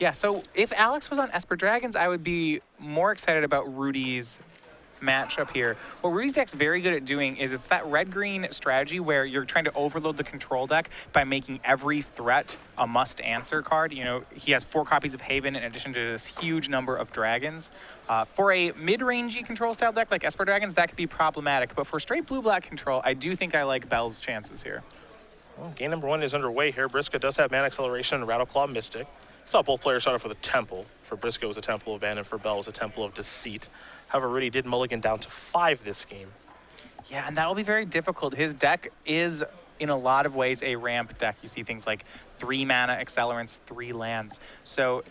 Yeah, so if Alex was on Esper Dragons, I would be more excited about Rudy's matchup here. What Rudy's deck's very good at doing is it's that red-green strategy where you're trying to overload the control deck by making every threat a must-answer card. You know, he has 4 copies of Haven in addition to this huge number of dragons. For a mid-rangey control style deck like Esper Dragons, that could be problematic. But for straight blue-black control, I do think I like Bell's chances here. Well, game number 1 is underway here. Briksza does have Mana Acceleration and Rattleclaw Mystic. Saw both players start off with a Temple. For Briksza, it was a Temple of Abandon. For Bell, it was a Temple of Deceit. However, Rudy did mulligan down to 5 this game. Yeah, and that'll be very difficult. His deck is, in a lot of ways, a ramp deck. You see things like 3 mana accelerants, 3 lands. So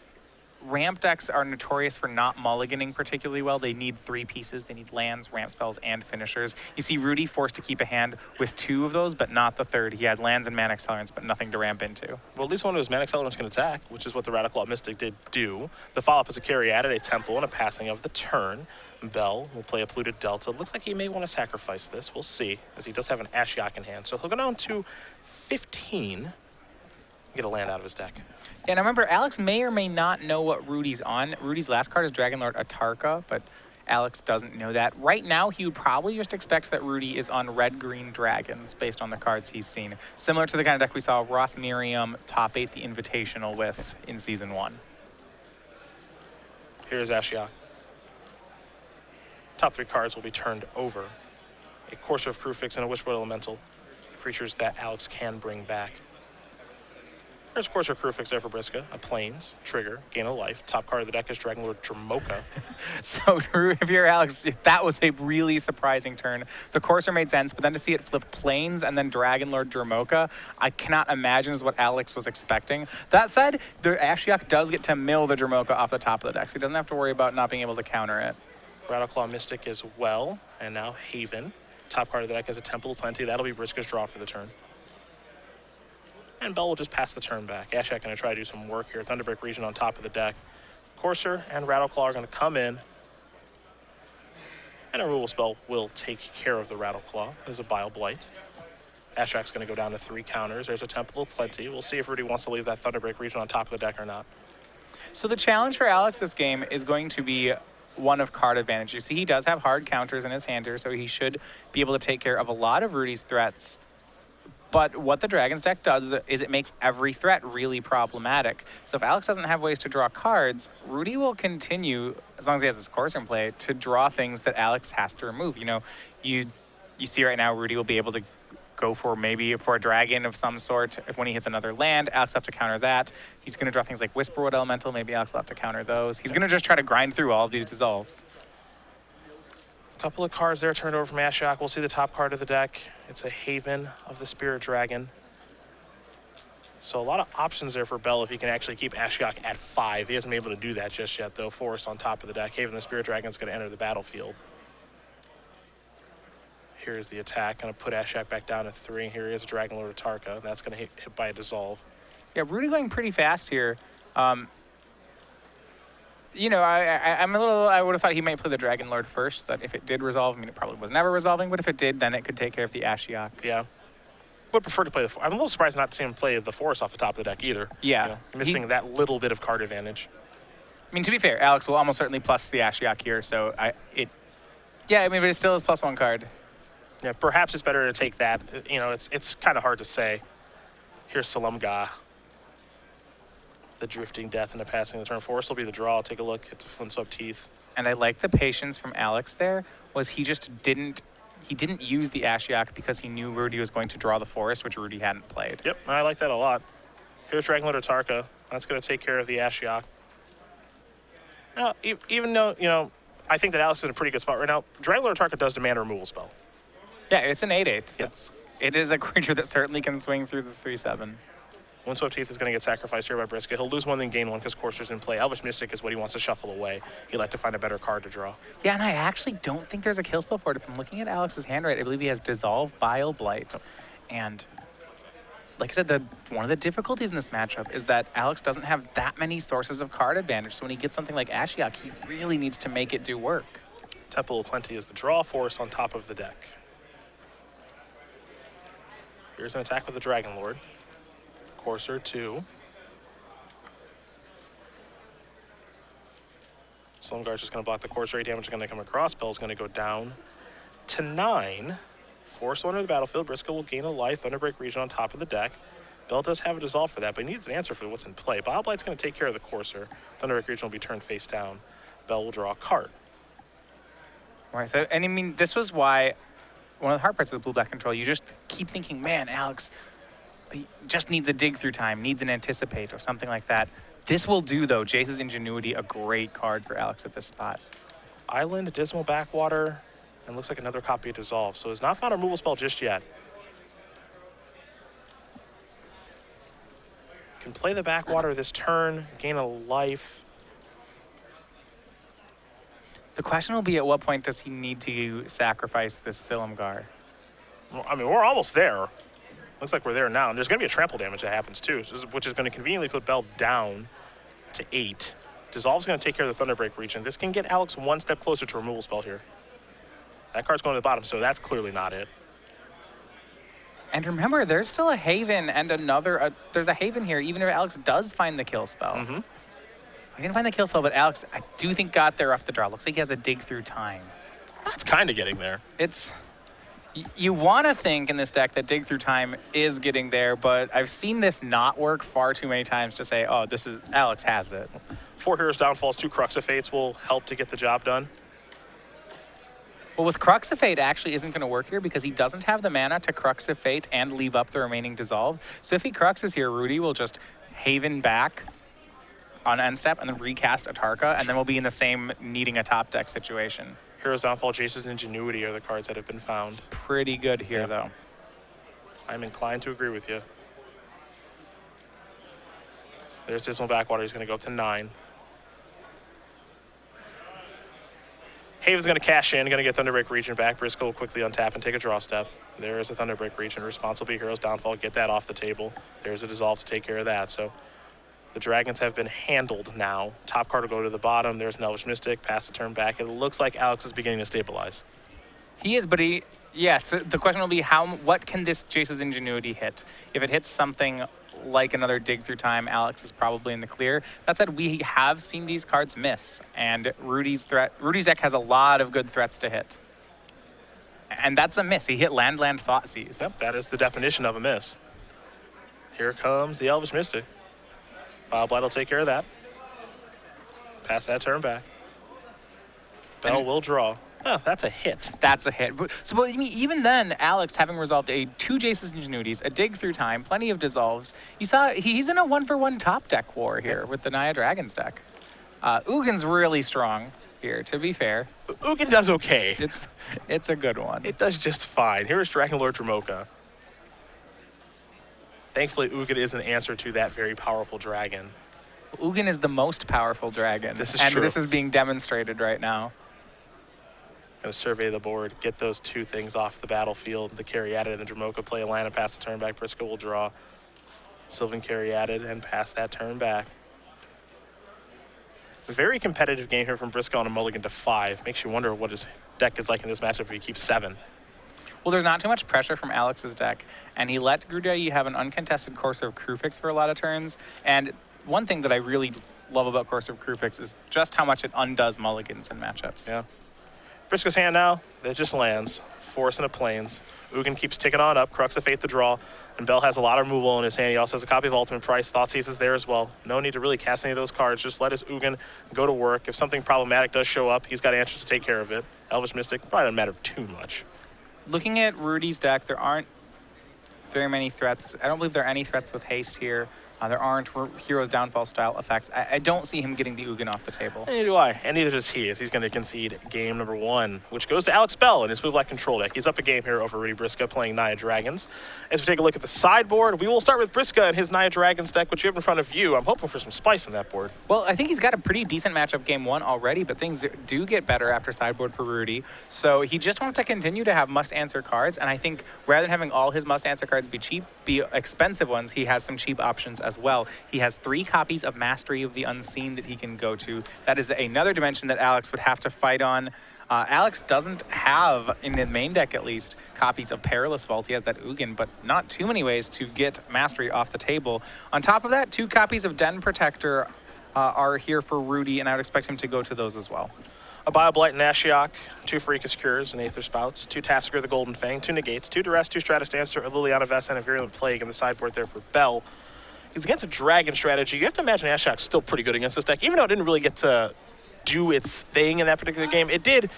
ramp decks are notorious for not mulliganing particularly well. They need 3 pieces. They need lands, ramp spells, and finishers. You see Rudy forced to keep a hand with 2 of those, but not the 3rd. He had lands and mana accelerants, but nothing to ramp into. Well, at least one of his mana accelerants can attack, which is what the Rattleclaw Mystic did do. The follow-up is a carry added, a Temple, and a passing of the turn. Bell will play a Polluted Delta. Looks like he may want to sacrifice this. We'll see, as he does have an Ashiok in hand. So he'll go down to 15, get a land out of his deck. And remember, Alex may or may not know what Rudy's on. Rudy's last card is Dragonlord Atarka, but Alex doesn't know that. Right now, he would probably just expect that Rudy is on red-green dragons based on the cards he's seen. Similar to the kind of deck we saw Ross Miriam top 8 the Invitational with in Season 1. Here's Ashiok. Top 3 cards will be turned over. A Courser of Crewfix and a Whisper Elemental. Creatures that Alex can bring back. First Courser of Crewfix there for Briksza. A Plains, Trigger, Gain a Life. Top card of the deck is Dragonlord Dromoka. So if you're Alex, that was a really surprising turn. The Courser made sense, but then to see it flip Plains and then Dragonlord Dromoka, I cannot imagine is what Alex was expecting. That said, the Ashiok does get to mill the Dromoka off the top of the deck, so he doesn't have to worry about not being able to counter it. Rattleclaw Mystic as well, and now Haven. Top card of the deck has a Temple of Plenty. That'll be Briska's draw for the turn. And Bell will just pass the turn back. Ashiok going to try to do some work here. Thunderbreak Region on top of the deck. Courser and Rattleclaw are going to come in. And a removal spell will take care of the Rattleclaw. There's a Bile Blight. Ashiok's going to go down to 3 counters. There's a Temple of Plenty. We'll see if Rudy wants to leave that Thunderbreak Region on top of the deck or not. So the challenge for Alex this game is going to be one of card advantage. You see, he does have hard counters in his hand here, so he should be able to take care of a lot of Rudy's threats. But what the Dragons deck does is it makes every threat really problematic. So if Alex doesn't have ways to draw cards, Rudy will continue, as long as he has this Courser in play, to draw things that Alex has to remove. You know, you see right now Rudy will be able to go for a dragon of some sort. If when he hits another land, Alex will have to counter that. He's going to draw things like Whisperwood Elemental. Maybe Alex will have to counter those. He's going to just try to grind through all of these dissolves. A couple of cards there turned over from Ashiok. We'll see the top card of the deck. It's a Haven of the Spirit Dragon. So a lot of options there for Bell if he can actually keep Ashiok at 5. He hasn't been able to do that just yet, though. Forest on top of the deck. Haven of the Spirit Dragon is going to enter the battlefield. Here's the attack. Going to put Ashiok back down at 3. Here he is, Dragonlord Atarka. That's going to hit by a dissolve. Yeah, Rudy going pretty fast here. You know, I would have thought he might play the Dragonlord first, that if it did resolve, I mean, it probably was never resolving, but if it did, then it could take care of the Ashiok. Yeah. Would prefer to play the... I'm a little surprised not to see him play the Forest off the top of the deck either. Yeah. You know, missing that little bit of card advantage. I mean, to be fair, Alex will almost certainly plus the Ashiok here, so yeah, I mean, but it still is +1 card. Yeah, perhaps it's better to take that. You know, it's kind of hard to say. Here's Salamga. The Drifting Death and the passing of the turn. Forest will be the draw. I'll take a look. It's a Flintswept Teeth. And I like the patience from Alex there, was he just didn't use the Ashiok because he knew Rudy was going to draw the Forest, which Rudy hadn't played. Yep, I like that a lot. Here's Dragonlord Atarka. That's going to take care of the Ashiok. Now, even though, you know, I think that Alex is in a pretty good spot right now, Dragonlord Atarka does demand a removal spell. Yeah, it's an 8/8. Yep. It is a creature that certainly can swing through the 3/7. Windswept Teeth is going to get sacrificed here by Briksza. He'll lose 1, then gain 1 because Courser's in play. Elvish Mystic is what he wants to shuffle away. He'd like to find a better card to draw. Yeah, and I actually don't think there's a kill spell for it. If I'm looking at Alex's hand right, I believe he has Dissolve, Bile Blight. And like I said, one of the difficulties in this matchup is that Alex doesn't have that many sources of card advantage. So when he gets something like Ashiok, he really needs to make it do work. Temple of Plenty is the draw. Forest on top of the deck. Here's an attack with the Dragonlord. Courser 2. Slumguard's just going to block the Course Ray damage going to come across. Bell's going to go down to 9. Force will enter the battlefield. Briksza will gain a life. Thunderbreak region on top of the deck. Bell does have a dissolve for that, but he needs an answer for what's in play. Boblight's going to take care of the Courser. Thunderbreak region will be turned face down. Bell will draw a card. Right, so, and I mean, this was why one of the hard parts of the blue-black control, you just keep thinking, man, Alex he just needs a dig through time, needs an anticipate or something like that. This will do, though, Jace's Ingenuity, a great card for Alex at this spot. Island, Dismal Backwater, and looks like another copy of Dissolve. So has not found a removal spell just yet. Can play the Backwater this turn, gain a life. The question will be, at what point does he need to sacrifice this Silumgar? Well, I mean, we're almost there. Looks like we're there now. And there's going to be a trample damage that happens too, which is going to conveniently put Bell down to 8. Dissolve's going to take care of the Thunderbreak region. This can get Alex one step closer to a removal spell here. That card's going to the bottom, so that's clearly not it. And remember, there's still a Haven and there's a Haven here, even if Alex does find the kill spell. Mm-hmm. He didn't find the kill spell, but Alex, I do think, got there off the draw. Looks like he has a dig through time. That's kind of getting there. You want to think in this deck that dig through time is getting there, but I've seen this not work far too many times to say, oh, Alex has it. 4 Heroes Downfalls, 2 Cruxifates will help to get the job done. Well, with Cruxifate actually isn't going to work here because he doesn't have the mana to Cruxifate and leave up the remaining Dissolve. So if he Cruxes here, Rudy will just Haven back on end step and then recast Atarka, and then we'll be in the same needing a top deck situation. Heroes Downfall, Jace's Ingenuity are the cards that have been found. It's pretty good here, though. I'm inclined to agree with you. There's Dismal Backwater. He's going to go up to 9. Haven's going to cash in, going to get Thunderbreak region back. Briksza will quickly untap and take a draw step. There is a Thunderbreak region. Response will be Heroes Downfall. Get that off the table. There's a Dissolve to take care of that. So the Dragons have been handled now. Top card will go to the bottom. There's an Elvish Mystic. Pass the turn back. It looks like Alex is beginning to stabilize. He is, but yes, the question will be what can this Jace's Ingenuity hit? If it hits something like another dig through time, Alex is probably in the clear. That said, we have seen these cards miss, and Rudy's deck has a lot of good threats to hit. And that's a miss. He hit land, Thoughtseize. Yep, that is the definition of a miss. Here comes the Elvish Mystic. Bobblight will take care of that. Pass that turn back. Bell will draw. Oh, that's a hit. That's a hit. So, but even then, Alex, having resolved 2 Jace's Ingenuities, a dig through time, plenty of dissolves, you saw he's in a 1-for-1 top deck war here with the Naya Dragons deck. Ugin's really strong here, to be fair. Ugin does okay. It's a good one. It does just fine. Here is Dragon Lord Dromoka. Thankfully, Ugin is an answer to that very powerful dragon. Ugin is the most powerful dragon. This is and true. This is being demonstrated right now. Going to survey the board, get those 2 things off the battlefield. The Caryatid and the Dromoka play a land and pass the turn back. Briksza will draw Sylvan Caryatid and pass that turn back. A very competitive game here from Briksza on a mulligan to 5. Makes you wonder what his deck is like in this matchup if he keeps 7. Well, there's not too much pressure from Alex's deck, and he let Grudayi have an uncontested Courser of Krufix for a lot of turns. And one thing that I really love about Courser of Krufix is just how much it undoes mulligans in matchups. Yeah. Briksza's hand now, it just lands. Force into Plains. Ugin keeps ticking on up, Cruxifate the draw, and Bell has a lot of removal in his hand. He also has a copy of Ultimate Price. Thoughtseize is there as well. No need to really cast any of those cards. Just let his Ugin go to work. If something problematic does show up, he's got answers to take care of it. Elvish Mystic probably doesn't matter too much. Looking at Rudy's deck, there aren't very many threats. I don't believe there are any threats with haste here. There aren't Heroes Downfall style effects. I don't see him getting the Ugin off the table. Neither do I, and neither does he, as he's going to concede game number 1, which goes to Alex Bell in his blue-black control deck. He's up a game here over Rudy Briksza playing Naya Dragons. As we take a look at the sideboard, we will start with Briksza and his Naya Dragons deck, which you have in front of you. I'm hoping for some spice on that board. Well, I think he's got a pretty decent matchup game 1 already, but things do get better after sideboard for Rudy. So he just wants to continue to have must-answer cards, and I think rather than having all his must-answer cards be expensive ones, he has some cheap options as well. He has 3 copies of Mastery of the Unseen that he can go to. That is another dimension that Alex would have to fight on. Alex doesn't have, in the main deck at least, copies of Perilous Vault. He has that Ugin, but not too many ways to get Mastery off the table. On top of that, 2 copies of Den Protector are here for Rudy, and I would expect him to go to those as well. A Bioblight and Ashiok, 2 Freakus Cures and Aether Spouts, 2 Tasker the Golden Fang, 2 Negates, 2 Duress, 2 Stratus Dancer, a Liliana Vest, and a Virulent Plague in the sideboard there for Bell. He's against a Dragon strategy. You have to imagine Ashiok's still pretty good against this deck, even though it didn't really get to do its thing in that particular game. It did.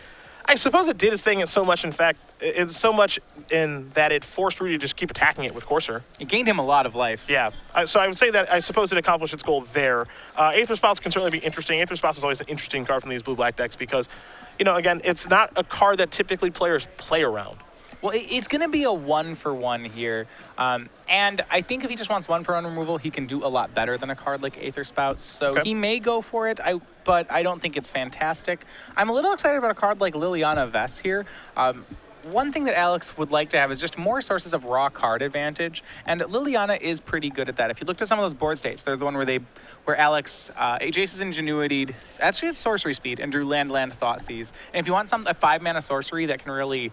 I suppose it did its thing in so much, in fact, it's so much in that it forced Rudy to just keep attacking it with Courser. It gained him a lot of life. Yeah, so I would say that I suppose it accomplished its goal there. Aether Spouts can certainly be interesting. Aether Spouts is always an interesting card from these blue-black decks because, you know, again, it's not a card that typically players play around. Well, it's going to be a 1-for-1 here. And I think if he just wants 1-for-1 removal, he can do a lot better than a card like Aether Spouts. So he may go for it, but I don't think it's fantastic. I'm a little excited about a card like Liliana Vest here. One thing that Alex would like to have is just more sources of raw card advantage, and Liliana is pretty good at that. If you looked at some of those board states, there's the one where Alex Jace's Ingenuity, actually it's sorcery speed, and drew land Thoughtseize. And if you want a 5-mana sorcery that can really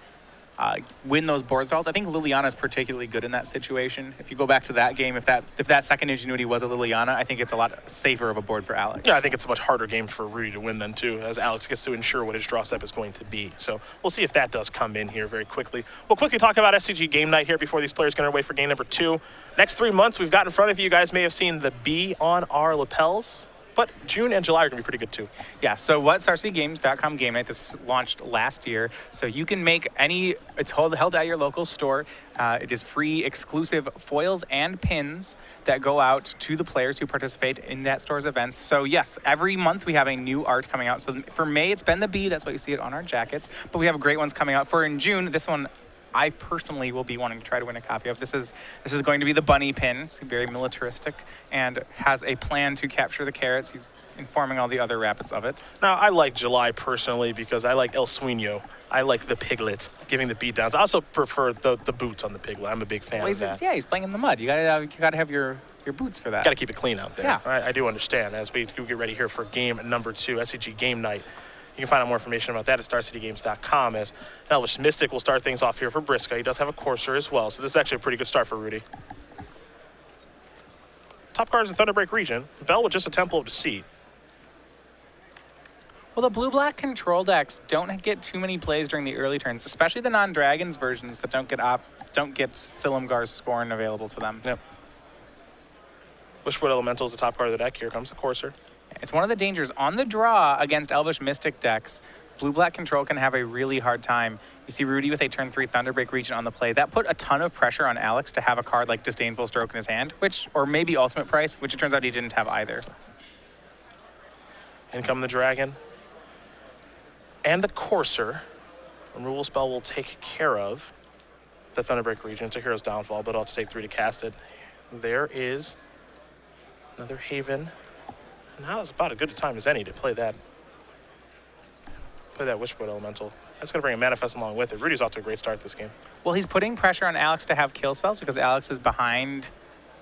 win those board stalls, I think Liliana is particularly good in that situation. If you go back to that game, if that second Ingenuity was a Liliana, I think it's a lot safer of a board for Alex. Yeah, I think it's a much harder game for Rudy to win then too, as Alex gets to ensure what his draw step is going to be. So we'll see if that does come in here very quickly. We'll quickly talk about SCG Game Night here before these players get away for game number 2. Next 3 months we've got in front of you. You guys may have seen the B on our lapels. But June and July are going to be pretty good, too. Yeah, so what StarCityGames.com Game Night, this launched last year. So you can make it's held at your local store. It is free, exclusive foils and pins that go out to the players who participate in that store's events. So yes, every month we have a new art coming out. So for May, it's been the bee. That's why you see it on our jackets. But we have great ones coming out. For in June, this one I personally will be wanting to try to win a copy of. This is going to be the bunny pin. It's very militaristic and has a plan to capture the carrots. He's informing all the other rabbits of it. Now, I like July personally because I like El Sueño. I like the piglet giving the beatdowns. I also prefer the boots on the piglet. I'm a big fan of that. Yeah, he's playing in the mud. You gotta have your boots for that. Got to keep it clean out there. Yeah. I do understand. As we get ready here for game number 2, SCG Game Night. You can find out more information about that at StarCityGames.com. As Elvish Mystic will start things off here for Briksza. He does have a Courser as well, so this is actually a pretty good start for Rudy. Top cards in Thunderbreak region. Bell with just a Temple of Deceit. Well, the blue-black control decks don't get too many plays during the early turns, especially the non-dragons versions that don't get Silumgar's Scorn available to them. Yep. Wishwood Elemental is the top card of the deck. Here comes the Courser. It's one of the dangers. On the draw against Elvish Mystic decks, blue-black control can have a really hard time. You see Rudy with a turn 3 Thunderbreak Regent on the play. That put a ton of pressure on Alex to have a card like Disdainful Stroke in his hand, or maybe Ultimate Price, which it turns out he didn't have either. In come the Dragon. And the Courser. Removal spell will take care of the Thunderbreak Regent. It's a Hero's Downfall, but I'll have to take 3 to cast it. There is another Haven. Now is about as good a time as any to play that Wishwood Elemental. That's going to bring a Manifest along with it. Rudy's off to a great start this game. Well, he's putting pressure on Alex to have kill spells because Alex is behind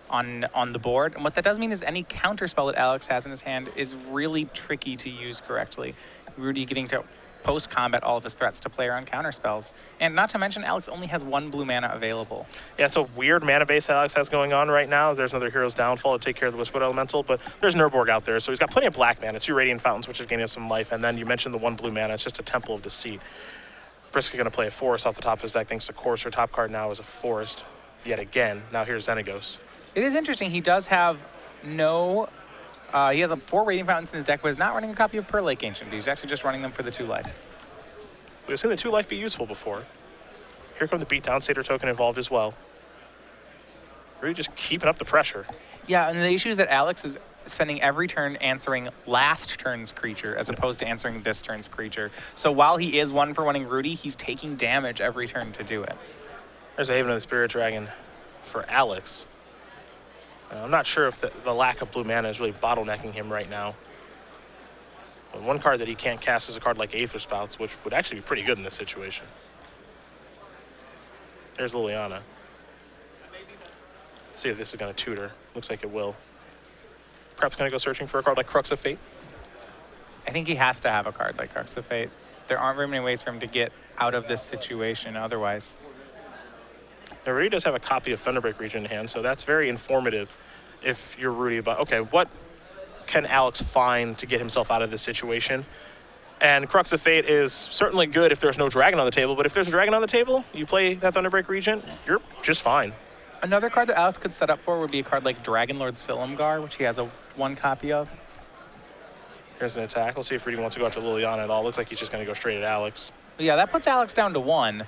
on the board. And what that does mean is any counter spell that Alex has in his hand is really tricky to use correctly. Rudy getting to post-combat all of his threats to play around counter spells. And not to mention, Alex only has 1 blue mana available. Yeah, it's a weird mana base Alex has going on right now. There's another Hero's Downfall to take care of the Wishwood Elemental, but there's Nurborg out there, so he's got plenty of black mana. 2 Radiant Fountains, which is gaining some life, and then you mentioned the 1 blue mana. It's just a Temple of Deceit. Briksza going to play a Forest off the top of his deck thanks to Courser. Top card now is a Forest yet again. Now here's Xenagos. It is interesting. He does have no... he has 4 Radiant Fountains in his deck, but he's not running a copy of Pearl Lake Ancient. He's actually just running them for the 2 life. We've seen the 2 life be useful before. Here come the beatdown, Satyr token involved as well. Really just keeping up the pressure. Yeah, and the issue is that Alex is spending every turn answering last turn's creature as opposed to answering this turn's creature. So while he is 1-for-1ing Rudy, he's taking damage every turn to do it. There's a Haven of the Spirit Dragon for Alex. I'm not sure if the lack of blue mana is really bottlenecking him right now. But 1 card that he can't cast is a card like Aether Spouts, which would actually be pretty good in this situation. There's Liliana. See if this is going to tutor. Looks like it will. Perhaps going to go searching for a card like Crux of Fate. I think he has to have a card like Crux of Fate. There aren't very many ways for him to get out of this situation otherwise. Now, Rudy does have a copy of Thunderbreak Region in hand, so that's very informative if you're Rudy about, okay, what can Alex find to get himself out of this situation? And Crux of Fate is certainly good if there's no dragon on the table, but if there's a dragon on the table, you play that Thunderbreak Regent, you're just fine. Another card that Alex could set up for would be a card like Dragonlord Silumgar, which he has one copy of. Here's an attack. We'll see if Rudy wants to go after Liliana at all. Looks like he's just going to go straight at Alex. Yeah, that puts Alex down to 1.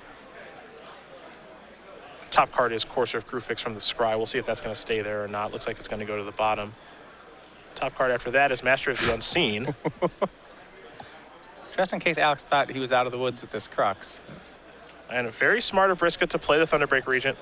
Top card is Courser of Crewfix from the Scry. We'll see if that's going to stay there or not. Looks like it's going to go to the bottom. Top card after that is Master of the Unseen. Just in case Alex thought he was out of the woods with this Crux. And very smart of Briksza to play the Thunderbreak Regent.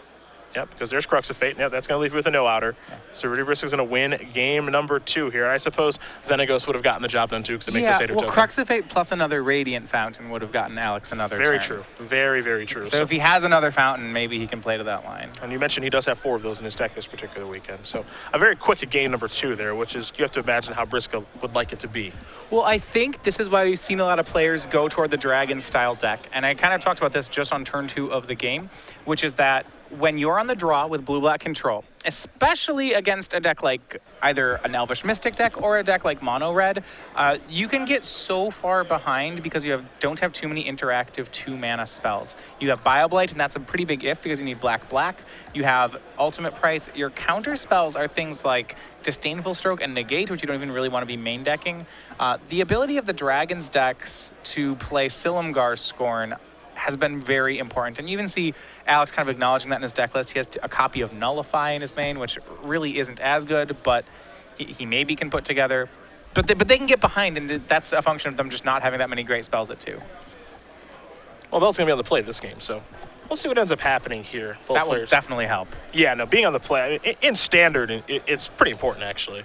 Yep, because there's Crux of Fate. Yep, that's going to leave you with a no-outer. Yeah. So Rudy Briksza's going to win game number 2 here. I suppose Xenagos would have gotten the job done too because it makes a Satyr token. Crux of Fate plus another Radiant Fountain would have gotten Alex another Very turn. true. Very, very true. So if he has another Fountain, maybe he can play to that line. And you mentioned he does have 4 of those in his deck this particular weekend. So a very quick game number 2 there, which is you have to imagine how Briksza would like it to be. Well, I think this is why we've seen a lot of players go toward the Dragon-style deck. And I kind of talked about this just on turn 2 of the game, which is that when you're on the draw with blue-black control, especially against a deck like either an Elvish Mystic deck or a deck like Mono Red, you can get so far behind because you don't have too many interactive 2-mana spells. You have Bioblight, and that's a pretty big if because you need black-black. You have Ultimate Price. Your counter spells are things like Disdainful Stroke and Negate, which you don't even really want to be main decking. The ability of the Dragons decks to play Silumgar Scorn has been very important. And you even see Alex kind of acknowledging that in his deck list. He has a copy of Nullify in his main, which really isn't as good, but he maybe can put together. But they can get behind, and that's a function of them just not having that many great spells at 2. Well, Bell's going to be on the play this game, so we'll see what ends up happening here. That will definitely help. Yeah, no, being on the play, in Standard, it's pretty important, actually.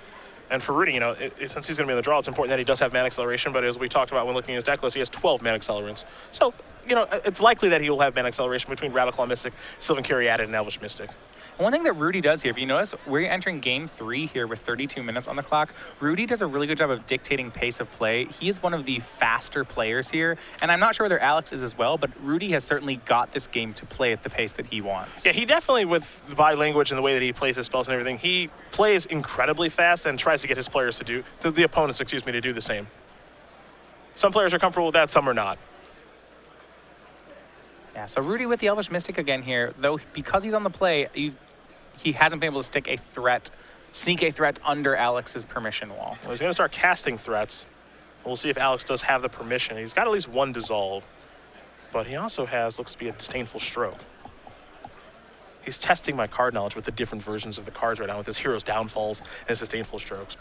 And for Rudy, since he's going to be in the draw, it's important that he does have mana acceleration, but as we talked about when looking at his deck list, he has 12 mana accelerants. So, it's likely that he will have mana acceleration between Radical Mystic, Sylvan Caryatid, and Elvish Mystic. One thing that Rudy does here, if you notice, we're entering game 3 here with 32 minutes on the clock. Rudy does a really good job of dictating pace of play. He is one of the faster players here, and I'm not sure whether Alex is as well, but Rudy has certainly got this game to play at the pace that he wants. Yeah, he definitely, with the body language and the way that he plays his spells and everything, he plays incredibly fast and tries to get his players the opponents, to do the same. Some players are comfortable with that, some are not. Yeah, so Rudy with the Elvish Mystic again here, though because he's on the play, he hasn't been able to sneak a threat under Alex's permission wall. Well, he's going to start casting threats. We'll see if Alex does have the permission. He's got at least 1 dissolve, but he also looks to be a Disdainful Stroke. He's testing my card knowledge with the different versions of the cards right now with his Hero's Downfalls and his Disdainful Strokes,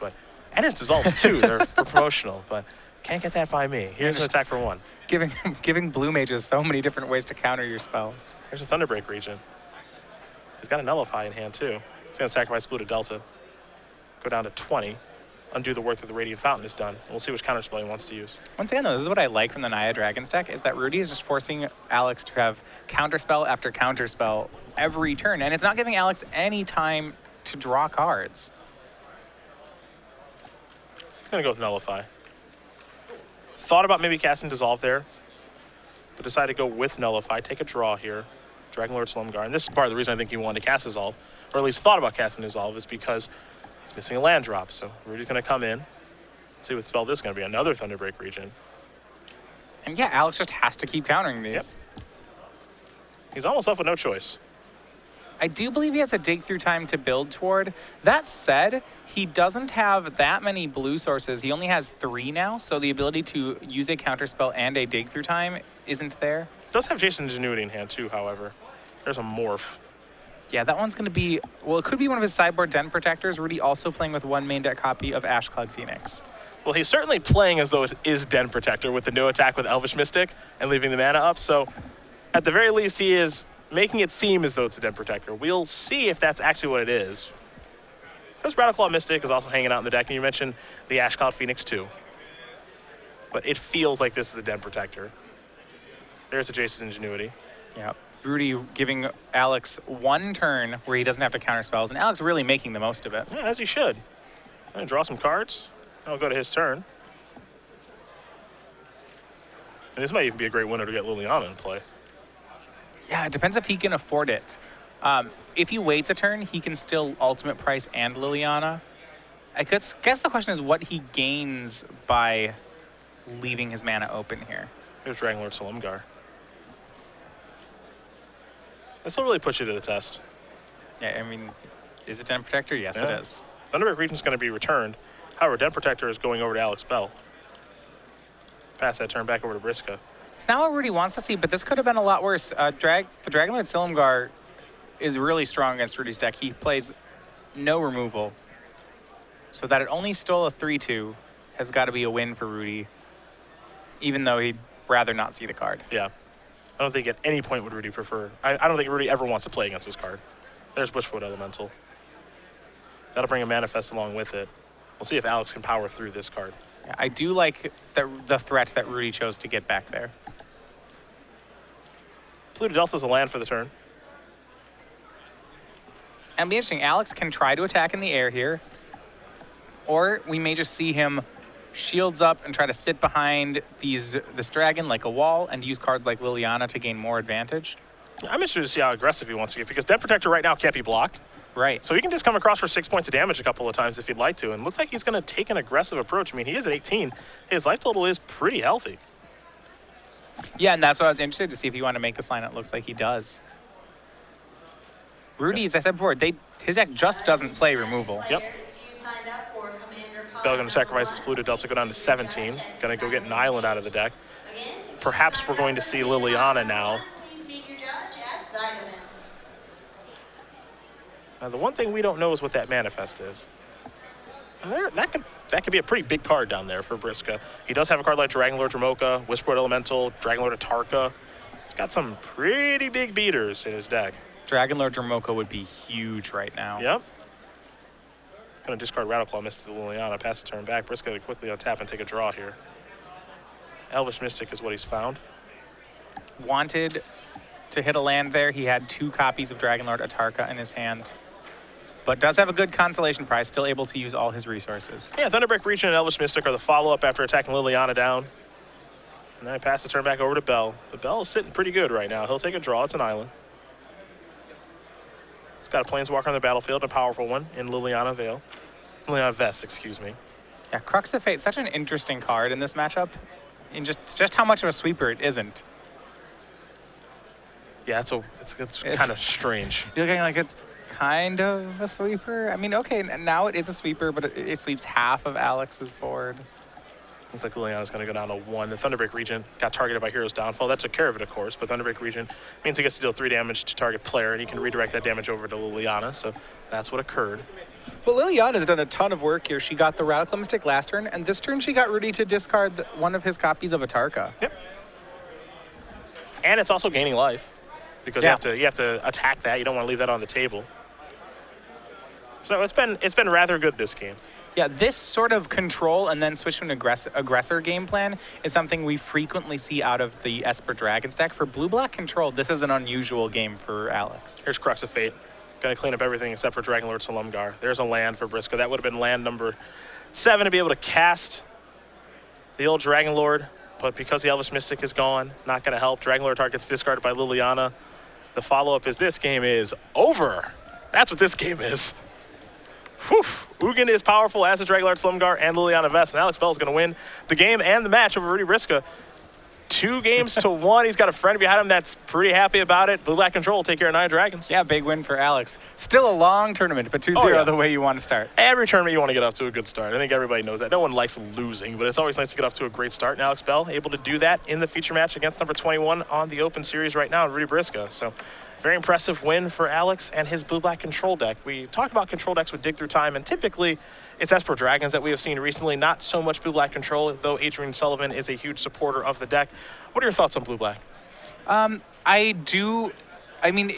and his dissolves too. They're promotional, but can't get that by me. Here's an attack for 1. Giving blue mages so many different ways to counter your spells. Here's a Thunderbreak Regent. He's got a Nullify in hand too. He's going to sacrifice blue to Delta. Go down to 20. Undo the work that the Radiant Fountain has done. And we'll see which counterspell he wants to use. Once again, though, this is what I like from the Naya Dragons deck, is that Rudy is just forcing Alex to have counterspell after counterspell every turn. And it's not giving Alex any time to draw cards. I'm going to go with Nullify. Thought about maybe casting Dissolve there, but decided to go with Nullify. Take a draw here. Dragonlord Silumgar. And this is part of the reason I think he wanted to cast Dissolve, or at least thought about casting Dissolve, is because he's missing a land drop. So Rudy's going to come in. Let's see what spell this is going to be. Another Thunderbreak Regent. And yeah, Alex just has to keep countering these. Yep. He's almost left with no choice. I do believe he has a dig through time to build toward. That said, he doesn't have that many blue sources. He only has 3 now, so the ability to use a counterspell and a dig through time isn't there. Does have Jason's Ingenuity in hand too, however. There's a Morph. Yeah, that one's going to be, well, it could be one of his sideboard Den Protectors. Rudy also playing with 1 main deck copy of Ashcloud Phoenix. Well, he's certainly playing as though it is Den Protector with the no attack with Elvish Mystic and leaving the mana up. So at the very least, he is making it seem as though it's a Den Protector. We'll see if that's actually what it is. Because Radical Mystic is also hanging out in the deck, and you mentioned the Ashcloud Phoenix too. But it feels like this is a Den Protector. There's the Jason's Ingenuity. Yeah. Rudy giving Alex 1 turn where he doesn't have to counter spells, and Alex really making the most of it. Yeah, as he should. I'm going to draw some cards. I'll go to his turn. And this might even be a great winner to get Liliana in play. Yeah, it depends if he can afford it. If he waits a turn, he can still Ultimate Price and Liliana. I guess the question is what he gains by leaving his mana open here. Here's Dragon Lord Silumgar. This will really put you to the test. Yeah, I mean, is it Den Protector? Yes, Yeah. it is. Thunderbreak Region's going to be returned. However, Den Protector is going over to Alex Bell. Pass that turn back over to Briksza. It's not what Rudy wants to see, but this could have been a lot worse. The Dragon Lord Silumgar is really strong against Rudy's deck. He plays no removal. So that it only stole a 3-2 has got to be a win for Rudy, even though he'd rather not see the card. Yeah. I don't think at any point would Rudy prefer. I don't think Rudy ever wants to play against this card. There's Bushwood Elemental. That'll bring a Manifest along with it. We'll see if Alex can power through this card. Yeah, I do like the threat that Rudy chose to get back there. Polluted Delta's a land for the turn. And it'll be interesting. Alex can try to attack in the air here, or we may just see him shields up and try to sit behind this dragon like a wall and use cards like Liliana to gain more advantage. I'm interested to see how aggressive he wants to get, because Den Protector right now can't be blocked. Right. So he can just come across for 6 points of damage a couple of times if he'd like to. And looks like he's going to take an aggressive approach. I mean, he is at 18. His life total is pretty healthy. Yeah, and that's what I was interested to see if he wanted to make this line. It looks like he does. Rudy, as I said before, his deck just doesn't play removal. Yep. Bell going to sacrifice his Polluted Delta, go down to 17. Going to go get an island out of the deck. Perhaps we're going to see Liliana now. Now, the one thing we don't know is what that Manifest is. That could be a pretty big card down there for Briksza. He does have a card like Dragon Lord Dromoka, Whisperwood Elemental, Dragon Lord Atarka. He's got some pretty big beaters in his deck. Dragon Lord Dromoka would be huge right now. Yep. Going to discard Rattleclaw, Mystic to Liliana, pass the turn back. Briksza going to quickly untap and take a draw here. Elvish Mystic is what he's found. Wanted to hit a land there. He had 2 copies of Dragon Lord Atarka in his hand, but does have a good consolation prize, still able to use all his resources. Yeah, Thunderbreak Region and Elvish Mystic are the follow-up after attacking Liliana down. And then I pass the turn back over to Bell. But Bell is sitting pretty good right now. He'll take a draw. It's an island. It's got a Planeswalker on the battlefield, a powerful one in Liliana Veil. Liliana Vest, excuse me. Yeah, Crux of Fate, such an interesting card in this matchup, and just how much of a sweeper it isn't. Yeah, it's kind of strange. You're looking like it's kind of a sweeper. I mean, okay, now it is a sweeper, but it sweeps half of Alex's board. Looks like Liliana's going to go down to 1. The Thunderbreak Regent got targeted by Hero's Downfall. That took care of it, of course, but Thunderbreak Regent means he gets to deal 3 damage to target player, and he can redirect that damage over to Liliana, so that's what occurred. Well, Liliana's done a ton of work here. She got the Radical Mystic last turn, and this turn she got Rudy to discard one of his copies of Atarka. Yep. And it's also gaining life, because you have to attack that. You don't want to leave that on the table. So it's been rather good this game. Yeah, this sort of control and then switch to an aggressor game plan is something we frequently see out of the Esper Dragons deck. For blue-black control, this is an unusual game for Alex. Here's Crux of Fate. Going to clean up everything except for Dragon Lord Silumgar. There's a land for Briksza. That would have been land number 7 to be able to cast the old Dragon Lord, but because the Elvish Mystic is gone, not going to help. Dragon Lord targets discarded by Liliana. The follow-up is this game is over. That's what this game is. Whew. Ugin is powerful as a Dragon Lord Silumgar and Liliana Vest, and Alex Bell is going to win the game and the match over Rudy Briksza. 2 games to 1. He's got a friend behind him that's pretty happy about it. Blue-black control will take care of 9 dragons. Yeah, big win for Alex. Still a long tournament, but 2-0 the way you want to start. Every tournament you want to get off to a good start. I think everybody knows that. No one likes losing, but it's always nice to get off to a great start. And Alex Bell able to do that in the feature match against number 21 on the Open Series right now, Rudy Briksza. So very impressive win for Alex and his blue-black control deck. We talked about control decks with Dig Through Time, and typically it's Esper Dragons that we have seen recently, not so much blue-black control, though Adrian Sullivan is a huge supporter of the deck. What are your thoughts on blue-black? I mean,